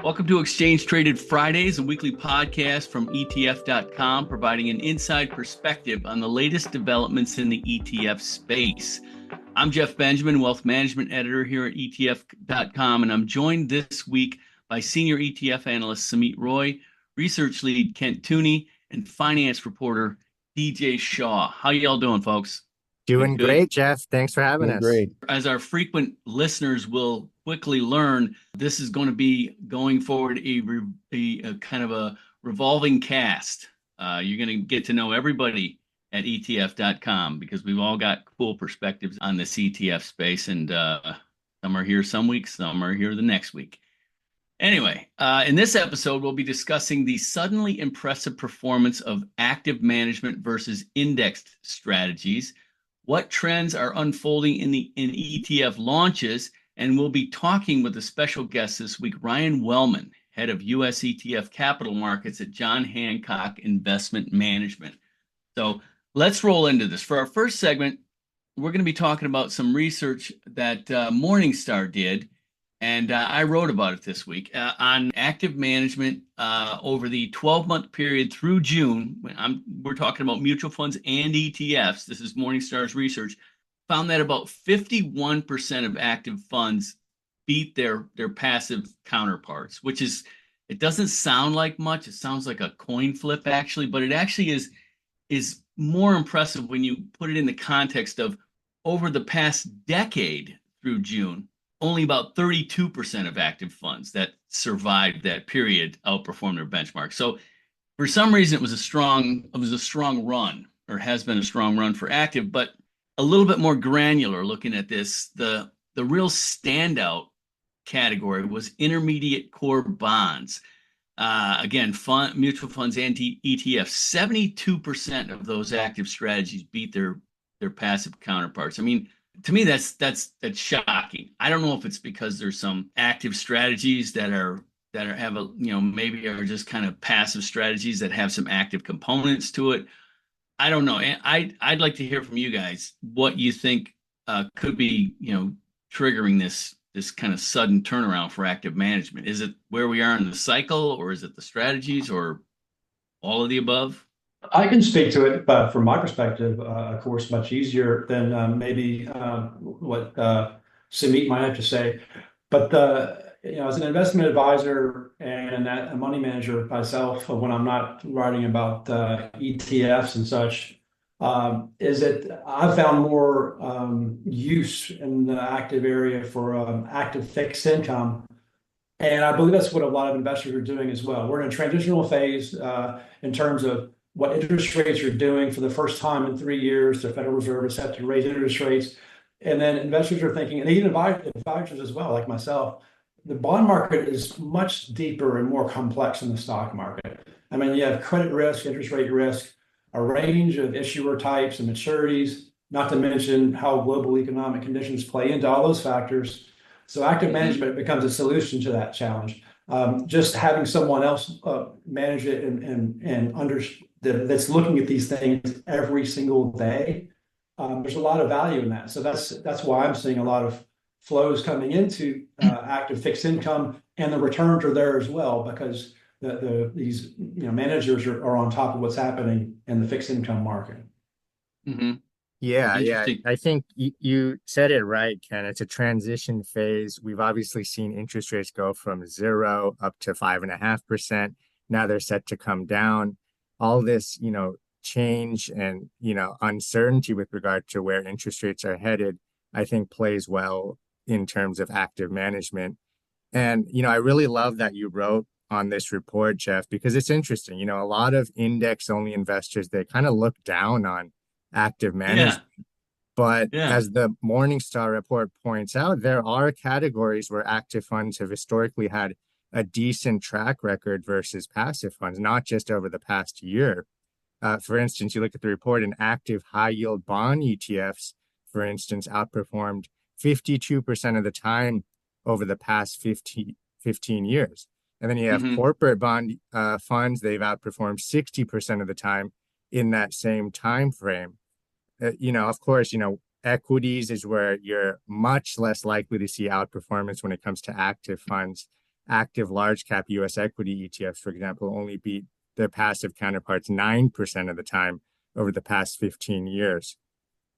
Welcome to Exchange Traded Fridays, a weekly podcast from ETF.com, providing an inside perspective on the latest developments in the ETF space. I'm Jeff Benjamin, Wealth Management Editor here at ETF.com, and I'm joined this week by Senior ETF Analyst Sumeet Roy, Research Lead Kent Tooney, and Finance Reporter DJ Shaw. How y'all doing, folks? Doing great, Jeff. Thanks for having us. Great. As our frequent listeners will quickly learn, this is going to be going forward a kind of a revolving cast. You're going to get to know everybody at ETF.com because we've all got cool perspectives on this ETF space, and some are here some weeks, some are here the next week. Anyway, in this episode, we'll be discussing the suddenly impressive performance of active management versus indexed strategies, what trends are unfolding in ETF launches, and we'll be talking with a special guest this week, Ryan Wellman, head of U.S. ETF capital markets at John Hancock Investment Management. So let's roll into this. For our first segment, we're going to be talking about some research that Morningstar did, and I wrote about it this week on active management over the 12-month period through June. We're talking about mutual funds and ETFs. This is Morningstar's research. Found that about 51% of active funds beat their passive counterparts, which is, it doesn't sound like much. It sounds like a coin flip, actually, but it actually is more impressive when you put it in the context of over the past decade through June. Only about 32% of active funds that survived that period outperformed their benchmark. So for some reason, it was a strong run, or has been a strong run for active, but a little bit more granular looking at this, the real standout category was intermediate core bonds. Again, mutual funds and ETFs, 72% of those active strategies beat their passive counterparts. I mean, to me, that's shocking. I don't know if it's because there's some active strategies that have a, maybe are just kind of passive strategies that have some active components to it. I don't know. And I'd like to hear from you guys what you think could be, triggering this kind of sudden turnaround for active management. Is it where we are in the cycle, or is it the strategies, or all of the above? I can speak to it, but from my perspective, of course, much easier than maybe what Sumeet might have to say. But as an investment advisor and a money manager myself, when I'm not writing about ETFs and such, is that I've found more use in the active area for active fixed income. And I believe that's what a lot of investors are doing as well. We're in a transitional phase in terms of what interest rates are doing. For the first time in 3 years, the Federal Reserve is set to raise interest rates. And then investors are thinking, and even advisors as well, like myself, the bond market is much deeper and more complex than the stock market. I mean, you have credit risk, interest rate risk, a range of issuer types and maturities, not to mention how global economic conditions play into all those factors. So active management becomes a solution to that challenge. Just having someone else manage it and that's looking at these things every single day, there's a lot of value in that. So that's why I'm seeing a lot of flows coming into active fixed income, and the returns are there as well, because these managers are on top of what's happening in the fixed income market. Mm-hmm. Yeah. I think you said it right, Ken. It's a transition phase. We've obviously seen interest rates go from 0 up to 5.5%. Now they're set to come down. All this, change and, uncertainty with regard to where interest rates are headed, I think plays well in terms of active management. And, I really love that you wrote on this report, Jeff, because it's interesting. A lot of index-only investors, they kind of look down on active management. Yeah. But as the Morningstar report points out, there are categories where active funds have historically had a decent track record versus passive funds, not just over the past year. For instance, you look at the report, and active high-yield bond ETFs, for instance, outperformed 52% of the time over the past 15 years. And then you have corporate bond funds, they've outperformed 60% of the time in that same time frame. Of course, equities is where you're much less likely to see outperformance when it comes to active funds. active large cap US equity ETFs, for example, only beat their passive counterparts 9% of the time over the past 15 years.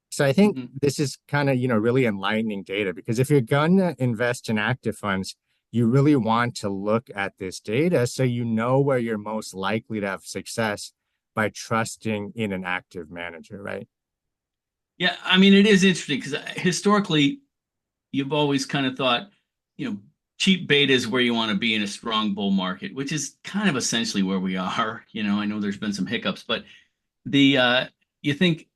So I think Mhm. this is kind of, really enlightening data, because if you're going to invest in active funds, you really want to look at this data so you know where you're most likely to have success by trusting in an active manager, right? Yeah, I mean, it is interesting because historically, you've always kind of thought, you know, cheap beta is where you want to be in a strong bull market, which is kind of essentially where we are. I know there's been some hiccups, but the you think,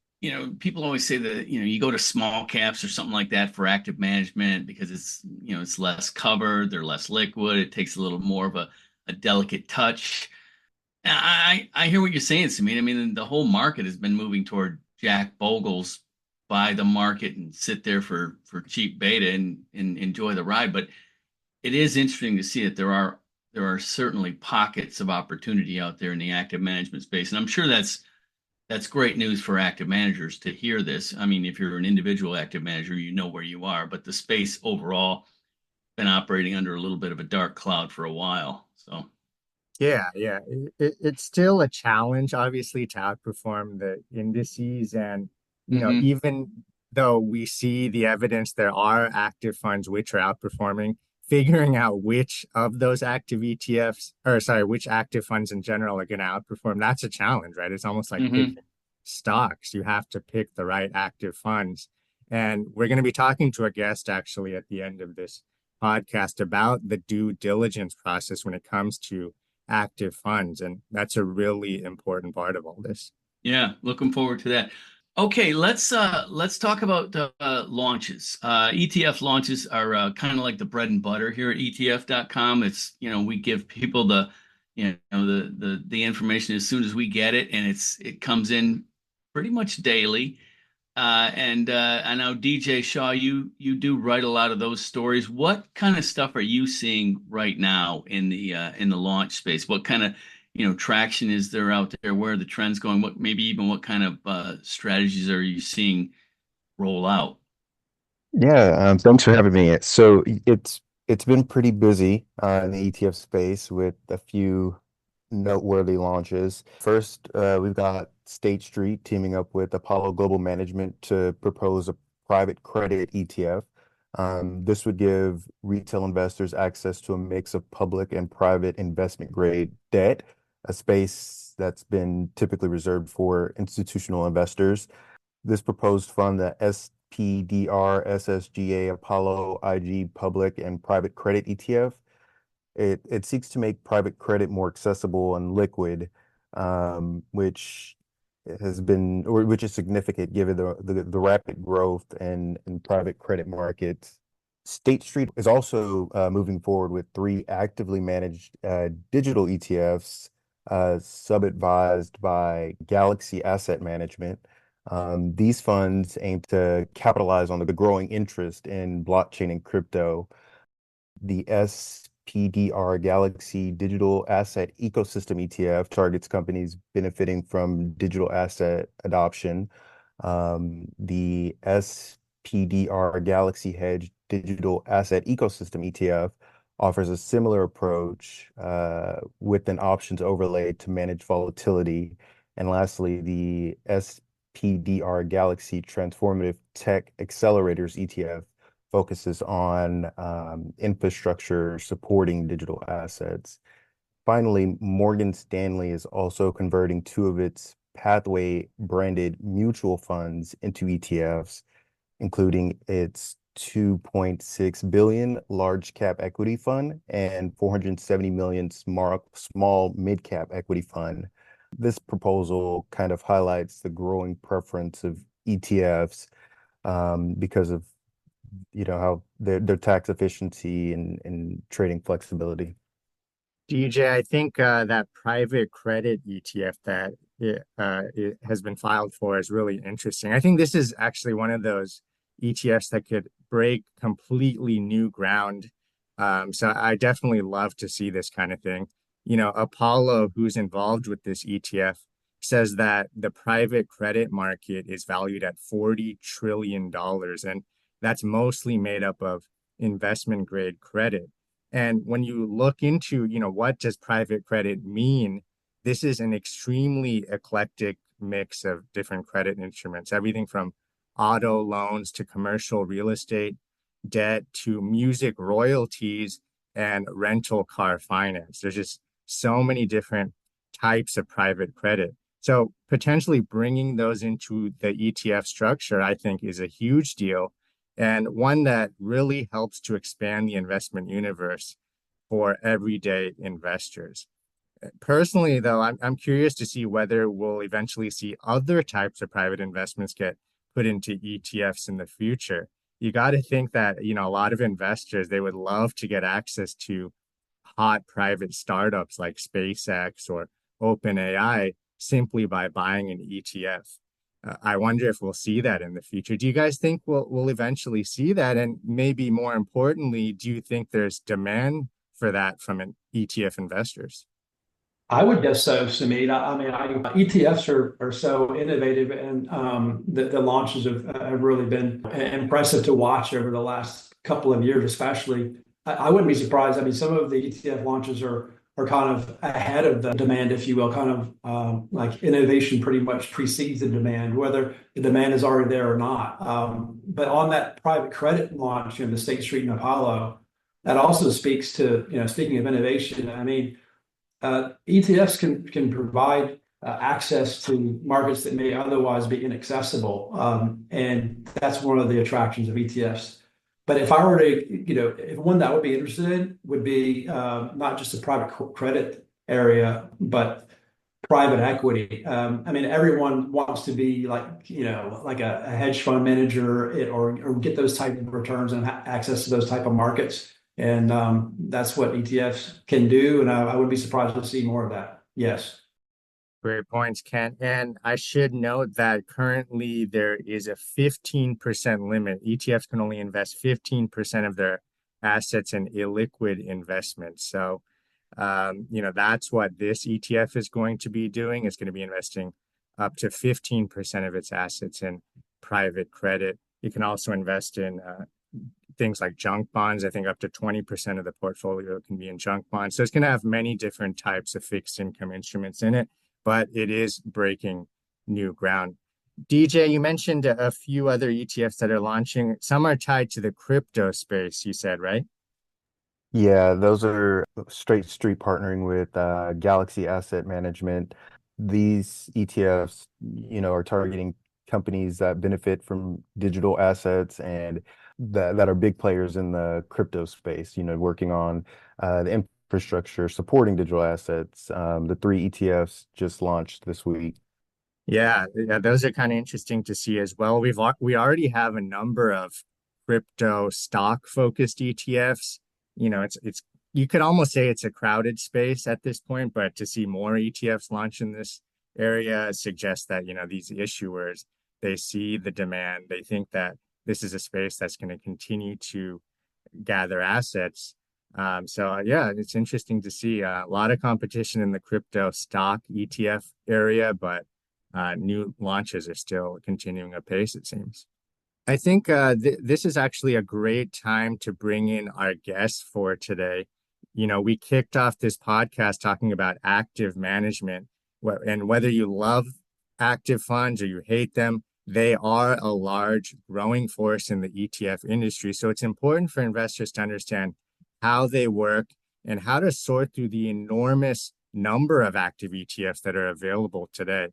people always say that, you go to small caps or something like that for active management because it's less covered, they're less liquid, it takes a little more of a delicate touch. I hear what you're saying, Samit. I mean, the whole market has been moving toward Jack Bogle's buy the market and sit there for cheap beta and enjoy the ride. But it is interesting to see that there are certainly pockets of opportunity out there in the active management space, and I'm sure that's great news for active managers to hear this. I mean, if you're an individual active manager, you know where you are, but the space overall been operating under a little bit of a dark cloud for a while. So. Yeah. It's still a challenge, obviously, to outperform the indices. And, Hmm. even though we see the evidence, there are active funds which are outperforming, figuring out which of those active ETFs, or sorry, which active funds in general are going to outperform, that's a challenge, right? It's almost like Hmm. picking stocks. You have to pick the right active funds. And we're going to be talking to a guest actually at the end of this podcast about the due diligence process when it comes to active funds. And that's a really important part of all this. Yeah, looking forward to that. Okay, let's talk about launches. ETF launches are kind of like the bread and butter here at ETF.com. It's, we give people the information as soon as we get it, and it comes in pretty much daily. And I know DJ Shaw, you do write a lot of those stories. What kind of stuff are you seeing right now in the launch space? What kind of traction is there out there? Where are the trends going? What maybe even what kind of strategies are you seeing roll out? Yeah, thanks for having me. So it's been pretty busy in the ETF space with a few noteworthy launches. First, we've got State Street teaming up with Apollo Global Management to propose a private credit ETF. This would give retail investors access to a mix of public and private investment grade debt, a space that's been typically reserved for institutional investors. This proposed fund, the SPDR SSGA Apollo IG Public and Private Credit ETF, it seeks to make private credit more accessible and liquid, which which is significant given the rapid growth in private credit markets. State Street is also moving forward with three actively managed digital ETFs, sub-advised by Galaxy Asset Management. These funds aim to capitalize on the growing interest in blockchain and crypto. The SPDR Galaxy Digital Asset Ecosystem ETF targets companies benefiting from digital asset adoption. The SPDR Galaxy Hedge Digital Asset Ecosystem ETF offers a similar approach with an options overlay to manage volatility. And lastly, the SPDR Galaxy Transformative Tech Accelerators ETF focuses on infrastructure supporting digital assets. Finally, Morgan Stanley is also converting two of its Pathway branded mutual funds into ETFs, including its 2.6 billion large cap equity fund and 470 million small mid cap equity fund. This proposal kind of highlights the growing preference of ETFs because of how their tax efficiency and trading flexibility. DJ, I think that private credit ETF that it has been filed for is really interesting. I think this is actually one of those ETFs that could break completely new ground. So I definitely love to see this kind of thing. Apollo, who's involved with this ETF, says that the private credit market is valued at $40 trillion, and that's mostly made up of investment grade credit. And when you look into, what does private credit mean? This is an extremely eclectic mix of different credit instruments, everything from auto loans to commercial real estate debt to music royalties and rental car finance. There's just so many different types of private credit. So potentially bringing those into the ETF structure, I think, is a huge deal and one that really helps to expand the investment universe for everyday investors. Personally, though, I'm curious to see whether we'll eventually see other types of private investments get put into ETFs in the future. You got to think that, a lot of investors, they would love to get access to hot private startups like SpaceX or OpenAI simply by buying an ETF. I wonder if we'll see that in the future. Do you guys think we'll eventually see that? And maybe more importantly, do you think there's demand for that from an ETF investors? I would guess so, Samit. ETFs are so innovative, and the launches have really been impressive to watch over the last couple of years, especially. I wouldn't be surprised. I mean, some of the ETF launches are kind of ahead of the demand, if you will, kind of like innovation pretty much precedes the demand, whether the demand is already there or not. But on that private credit launch, the State Street and Apollo, that also speaks to, speaking of innovation. I mean, ETFs can provide access to markets that may otherwise be inaccessible, and that's one of the attractions of ETFs. But if I were to, if one that I would be interested in would be not just the private credit area, but private equity. I mean, everyone wants to be like a hedge fund manager or get those type of returns and access to those type of markets. And that's what ETFs can do. And I would be surprised to see more of that. Yes. Great points, Ken. And I should note that currently there is a 15% limit. ETFs can only invest 15% of their assets in illiquid investments. So, that's what this ETF is going to be doing. It's going to be investing up to 15% of its assets in private credit. You can also invest in things like junk bonds. I think up to 20% of the portfolio can be in junk bonds. So it's going to have many different types of fixed income instruments in it, but it is breaking new ground. DJ, you mentioned a few other ETFs that are launching. Some are tied to the crypto space, you said, right? Yeah, those are straight street partnering with Galaxy Asset Management. These ETFs, are targeting companies that benefit from digital assets and that are big players in the crypto space, working on the infrastructure supporting digital assets. The 3 ETFs just launched this week. Yeah, those are kind of interesting to see as well. We already have a number of crypto stock focused ETFs. It's you could almost say it's a crowded space at this point, but to see more ETFs launch in this area suggests that, these issuers, they see the demand. They think that this is a space that's going to continue to gather assets. Yeah, it's interesting to see a lot of competition in the crypto stock ETF area, but new launches are still continuing apace, it seems. I think this is actually a great time to bring in our guest for today. We kicked off this podcast talking about active management, and whether you love active funds or you hate them, they are a large growing force in the ETF industry. So it's important for investors to understand how they work and how to sort through the enormous number of active ETFs that are available today.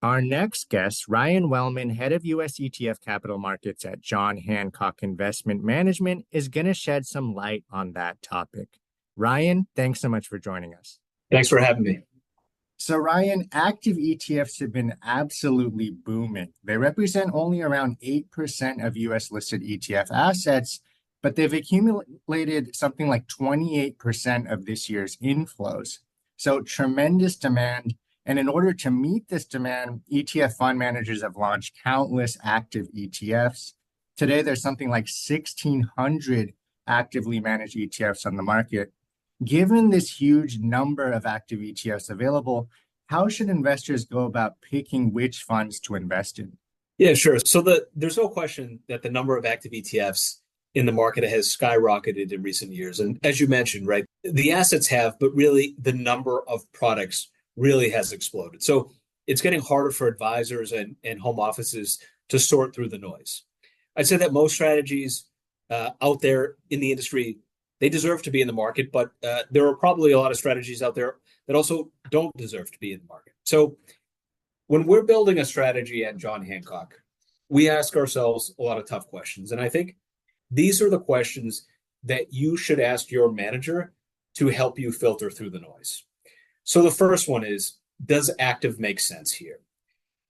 Our next guest, Ryan Wellman, head of U.S. ETF capital markets at John Hancock Investment Management, is going to shed some light on that topic. Ryan, thanks so much for joining us. Thanks for having me. So Ryan, active ETFs have been absolutely booming. They represent only around 8% of U.S. listed ETF assets, but they've accumulated something like 28% of this year's inflows. So tremendous demand. And in order to meet this demand, ETF fund managers have launched countless active ETFs. Today, there's something like 1,600 actively managed ETFs on the market. Given this huge number of active ETFs available, how should investors go about picking which funds to invest in? Yeah, sure. So there's no question that the number of active ETFs in the market has skyrocketed in recent years. And as you mentioned, right, the assets have, but really the number of products really has exploded. So it's getting harder for advisors and home offices to sort through the noise. I'd say that most strategies out there in the industry, they deserve to be in the market, but there are probably a lot of strategies out there that also don't deserve to be in the market. So when we're building a strategy at John Hancock, we ask ourselves a lot of tough questions. And I think these are the questions that you should ask your manager to help you filter through the noise. So the first one is, does active make sense here?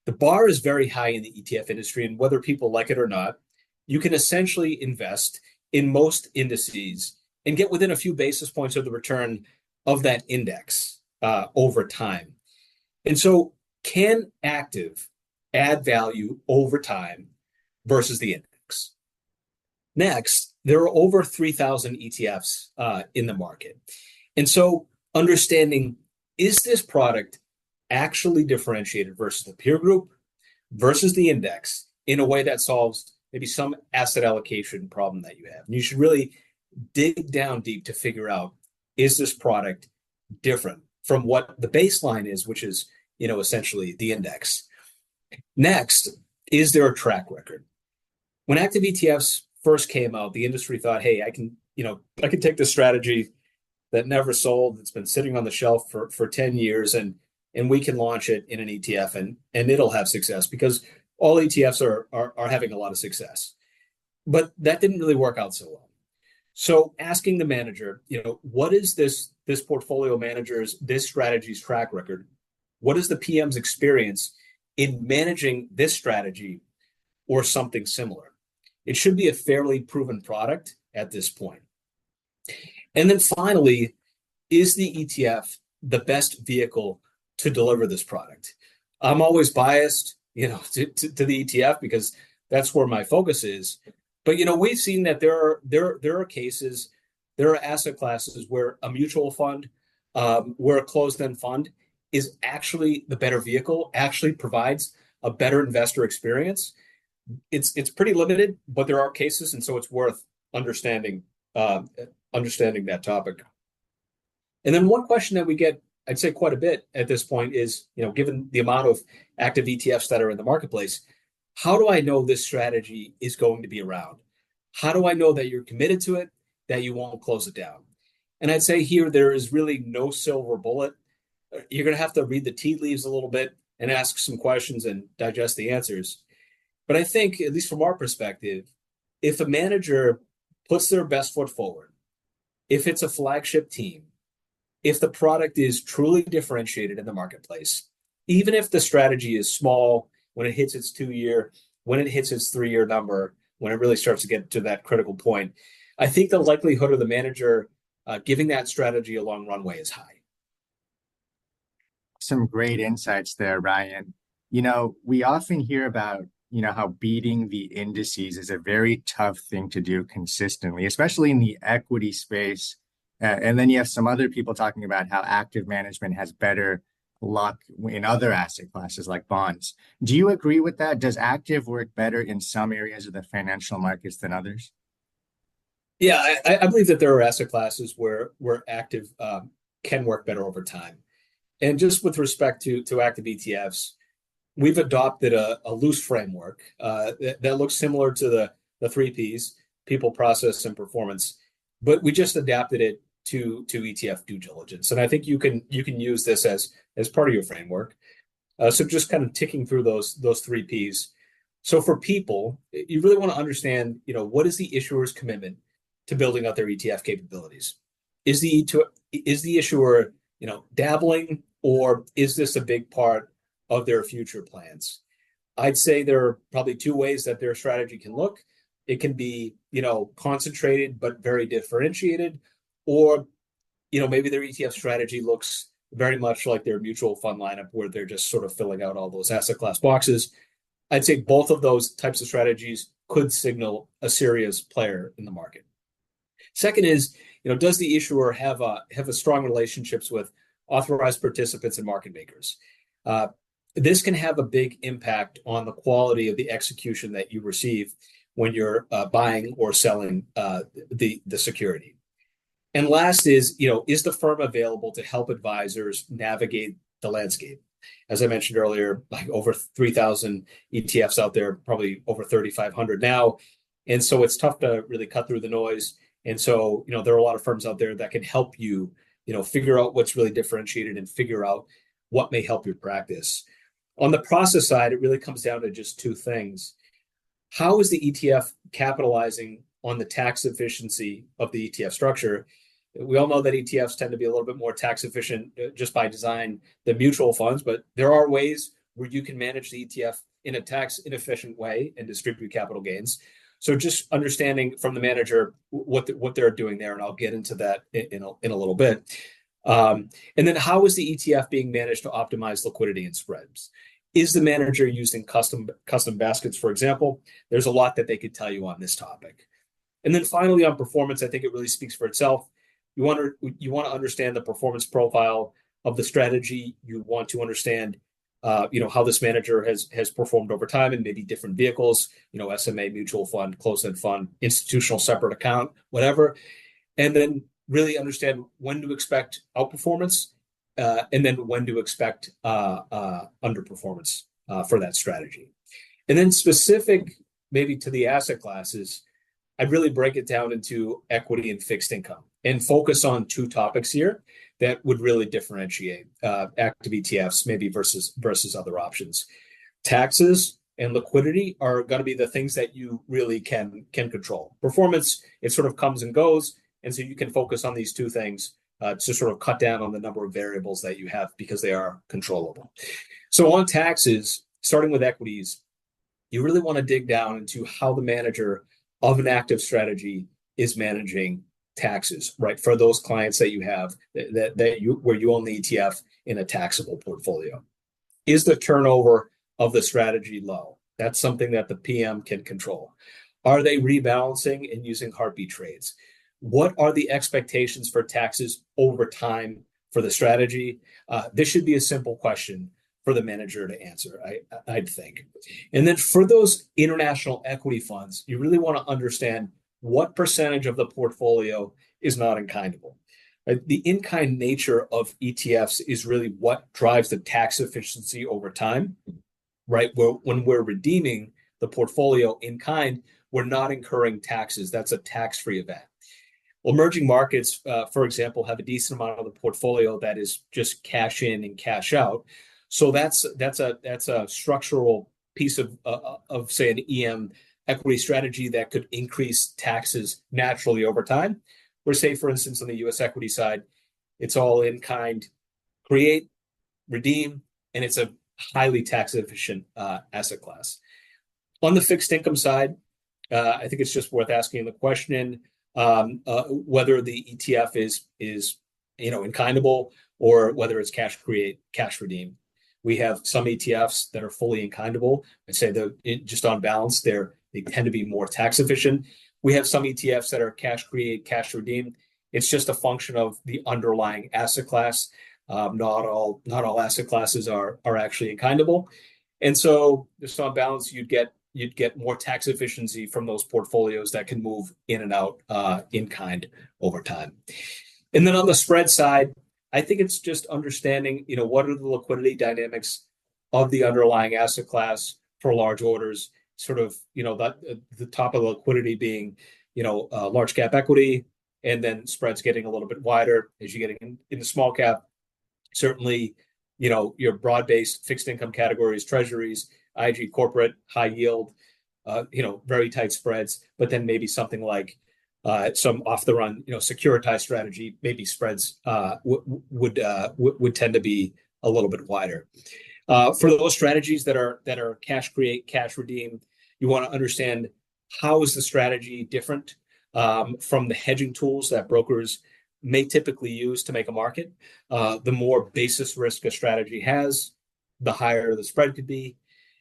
The bar is very high in the ETF industry, and whether people like it or not, you can essentially invest in most indices and get within a few basis points of the return of that index over time. And so can active add value over time versus the index? Next, there are over 3,000 ETFs in the market. And so understanding, is this product actually differentiated versus the peer group versus the index in a way that solves maybe some asset allocation problem that you have? And you should really dig down deep to figure out, is this product different from what the baseline is, which is, essentially the index? Next, is there a track record? When active ETFs first came out, the industry thought, hey, I can take this strategy that never sold, that's been sitting on the shelf for 10 years, and we can launch it in an ETF and it'll have success, because all ETFs are having a lot of success. But that didn't really work out so well. So asking the manager, what is this portfolio manager's, this strategy's track record? What is the PM's experience in managing this strategy or something similar? It should be a fairly proven product at this point. And then finally, is the ETF the best vehicle to deliver this product? I'm always biased, to the ETF because that's where my focus is. But we've seen that there are cases, there are asset classes where a mutual fund, where a closed-end fund is actually the better vehicle, actually provides a better investor experience. It's pretty limited, but there are cases, and so it's worth understanding that topic. And then one question that we get, I'd say quite a bit at this point is, given the amount of active ETFs that are in the marketplace, how do I know this strategy is going to be around? How do I know that you're committed to it, that you won't close it down? And I'd say here, there is really no silver bullet. You're going to have to read the tea leaves a little bit and ask some questions and digest the answers. But I think, at least from our perspective, if a manager puts their best foot forward, if it's a flagship team, if the product is truly differentiated in the marketplace, even if the strategy is small when it hits its 2-year, when it hits its 3-year number, when it really starts to get to that critical point, I think the likelihood of the manager giving that strategy a long runway is high. Some great insights there, Ryan. We often hear about, how beating the indices is a very tough thing to do consistently, especially in the equity space. And then you have some other people talking about how active management has better luck in other asset classes like bonds. Do you agree with that? Does active work better in some areas of the financial markets than others? Yeah, I believe that there are asset classes where active can work better over time. And just with respect to active ETFs, we've adopted a loose framework that looks similar to the 3 Ps, people, process, and performance, but we just adapted it to ETF due diligence. And I think you can use this as part of your framework. So just kind of ticking through those 3 Ps. So for people, you really want to understand, what is the issuer's commitment to building out their ETF capabilities? Is the issuer, dabbling, or is this a big part of their future plans? I'd say there are probably 2 ways that their strategy can look. It can be, concentrated but very differentiated, or, maybe their ETF strategy looks very much like their mutual fund lineup where they're just sort of filling out all those asset class boxes. I'd say both of those types of strategies could signal a serious player in the market. Second is, does the issuer have a strong relationships with authorized participants and market makers? This can have a big impact on the quality of the execution that you receive when you're buying or selling the security. And last is, is the firm available to help advisors navigate the landscape? As I mentioned earlier, like over 3,000 ETFs out there, probably over 3,500 now. And so it's tough to really cut through the noise. And so, there are a lot of firms out there that can help you, figure out what's really differentiated and figure out what may help your practice. On the process side, it really comes down to just two things. How is the ETF capitalizing on the tax efficiency of the ETF structure? We all know that ETFs tend to be a little bit more tax efficient just by design than mutual funds, but there are ways where you can manage the ETF in a tax inefficient way and distribute capital gains. So just understanding from the manager what they're doing there, and I'll get into that in a little bit. And then how is the ETF being managed to optimize liquidity and spreads? Is the manager using custom baskets, for example? There's a lot that they could tell you on this topic. And then finally, on performance, I think it really speaks for itself. You want to understand the performance profile of the strategy. You want to understand, how this manager has performed over time in maybe different vehicles, SMA, mutual fund, closed-end fund, institutional separate account, whatever, and then really understand when to expect outperformance, and then when to expect underperformance for that strategy. And then specific maybe to the asset classes, I'd really break it down into equity and fixed income and focus on two topics here that would really differentiate active ETFs maybe versus other options. Taxes and liquidity are going to be the things that you really can control. Performance, it sort of comes and goes, and so you can focus on these two things to sort of cut down on the number of variables that you have because they are controllable. So on taxes, starting with equities, you really want to dig down into how the manager of an active strategy is managing taxes, right? For those clients that you have where you own the ETF in a taxable portfolio. Is the turnover of the strategy low? That's something that the PM can control. Are they rebalancing and using heartbeat trades? What are the expectations for taxes over time for the strategy? This should be a simple question for the manager to answer, I'd think. And then for those international equity funds, you really want to understand what percentage of the portfolio is not in-kindable. The in-kind nature of ETFs is really what drives the tax efficiency over time, right? When we're redeeming the portfolio in kind, we're not incurring taxes. That's a tax-free event. Emerging markets, for example, have a decent amount of the portfolio that is just cash in and cash out. So that's a structural piece of say an EM equity strategy that could increase taxes naturally over time. Where say, for instance, on the U.S. equity side, it's all in kind, create, redeem, and it's a highly tax efficient asset class. On the fixed income side, I think it's just worth asking the question whether the ETF is in-kindable or whether it's cash create, cash redeem. We have some ETFs that are fully in-kindable. I'd say that just on balance, they tend to be more tax efficient. We have some ETFs that are cash create, cash redeem. It's just a function of the underlying asset class. Not all asset classes are actually in-kindable, and so just on balance, you'd get more tax efficiency from those portfolios that can move in and out in kind over time. And then on the spread side, I think it's just understanding, what are the liquidity dynamics of the underlying asset class for large orders, sort of, the top of the liquidity being, large cap equity, and then spreads getting a little bit wider as you get in the small cap. Certainly, your broad-based fixed income categories, treasuries, IG corporate, high yield, very tight spreads, but then maybe something like some off the run, securitized strategy, maybe spreads would tend to be a little bit wider. For those strategies that are cash create, cash redeem, you want to understand how is the strategy different from the hedging tools that brokers may typically use to make a market. The more basis risk a strategy has, the higher the spread could be.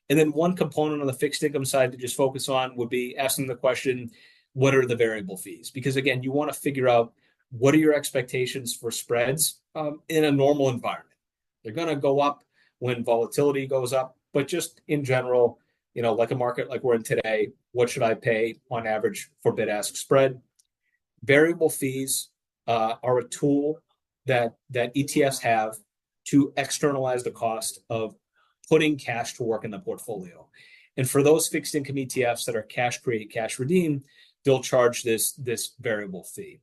And then one component on the fixed income side to just focus on would be asking the question, what are the variable fees? Because again, you want to figure out what are your expectations for spreads in a normal environment. They're going to go up when volatility goes up, but just in general, like a market like we're in today, what should I pay on average for bid-ask spread? Variable fees are a tool that ETFs have to externalize the cost of putting cash to work in the portfolio. And for those fixed income ETFs that are cash create, cash redeem, they'll charge this variable fee.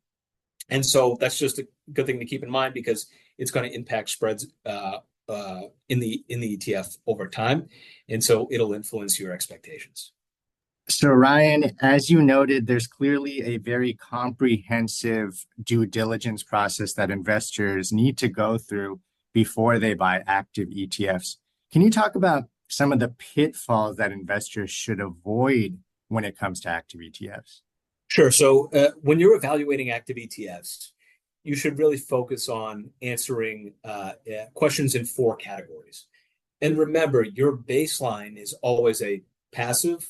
And so that's just a good thing to keep in mind, because it's going to impact spreads in the ETF over time. And so it'll influence your expectations. So Ryan, as you noted, there's clearly a very comprehensive due diligence process that investors need to go through before they buy active ETFs. Can you talk about some of the pitfalls that investors should avoid when it comes to active ETFs? Sure. So when you're evaluating active ETFs, you should really focus on answering questions in 4 categories. And remember, your baseline is always a passive,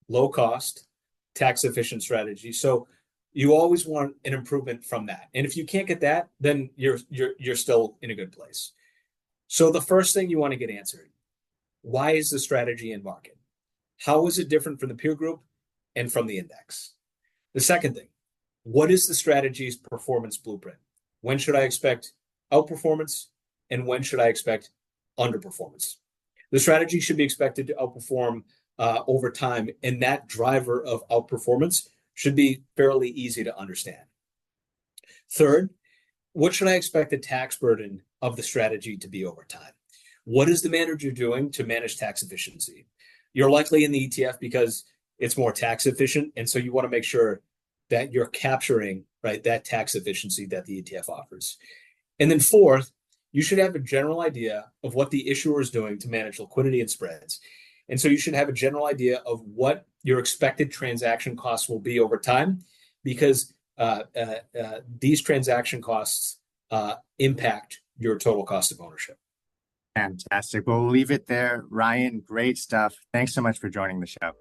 low cost, tax efficient strategy. So you always want an improvement from that. And if you can't get that, then you're still in a good place. So the first thing you want to get answered: why is the strategy in market? How is it different from the peer group and from the index? The second thing: what is the strategy's performance blueprint? When should I expect outperformance, and when should I expect underperformance? The strategy should be expected to outperform over time, and that driver of outperformance should be fairly easy to understand. Third, what should I expect the tax burden of the strategy to be over time? What is the manager doing to manage tax efficiency? You're likely in the ETF because it's more tax efficient, and so you want to make sure that you're capturing that tax efficiency that the ETF offers. And then fourth, you should have a general idea of what the issuer is doing to manage liquidity and spreads. And so you should have a general idea of what your expected transaction costs will be over time, because these transaction costs impact your total cost of ownership. Fantastic. Well, we'll leave it there. Ryan, great stuff. Thanks so much for joining the show.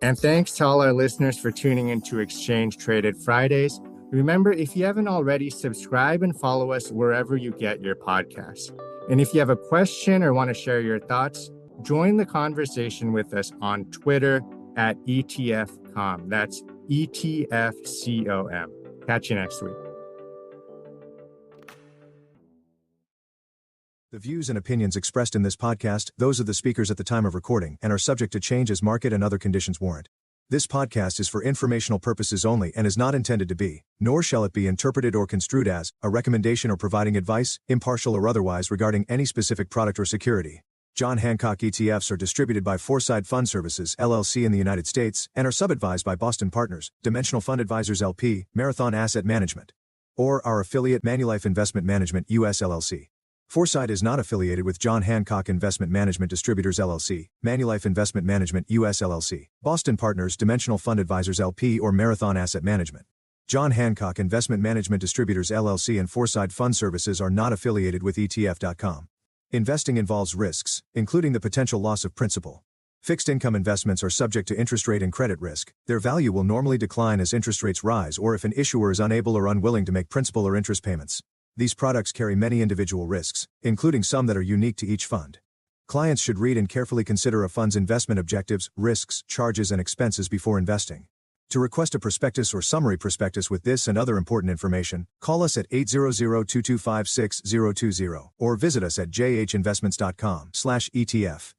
And thanks to all our listeners for tuning into Exchange Traded Fridays. Remember, if you haven't already, subscribe and follow us wherever you get your podcasts. And if you have a question or want to share your thoughts, join the conversation with us on Twitter at ETFcom. That's ETFCOM. Catch you next week. The views and opinions expressed in this podcast, those of the speakers at the time of recording, and are subject to change as market and other conditions warrant. This podcast is for informational purposes only and is not intended to be, nor shall it be interpreted or construed as, a recommendation or providing advice, impartial or otherwise, regarding any specific product or security. John Hancock ETFs are distributed by Foreside Fund Services, LLC in the United States, and are sub-advised by Boston Partners, Dimensional Fund Advisors LP, Marathon Asset Management, or our affiliate Manulife Investment Management US LLC. Foreside is not affiliated with John Hancock Investment Management Distributors LLC, Manulife Investment Management US LLC, Boston Partners, Dimensional Fund Advisors LP, or Marathon Asset Management. John Hancock Investment Management Distributors LLC and Foreside Fund Services are not affiliated with ETF.com. Investing involves risks, including the potential loss of principal. Fixed income investments are subject to interest rate and credit risk. Their value will normally decline as interest rates rise or if an issuer is unable or unwilling to make principal or interest payments. These products carry many individual risks, including some that are unique to each fund. Clients should read and carefully consider a fund's investment objectives, risks, charges, and expenses before investing. To request a prospectus or summary prospectus with this and other important information, call us at 800-225-6020 or visit us at jhinvestments.com/ETF.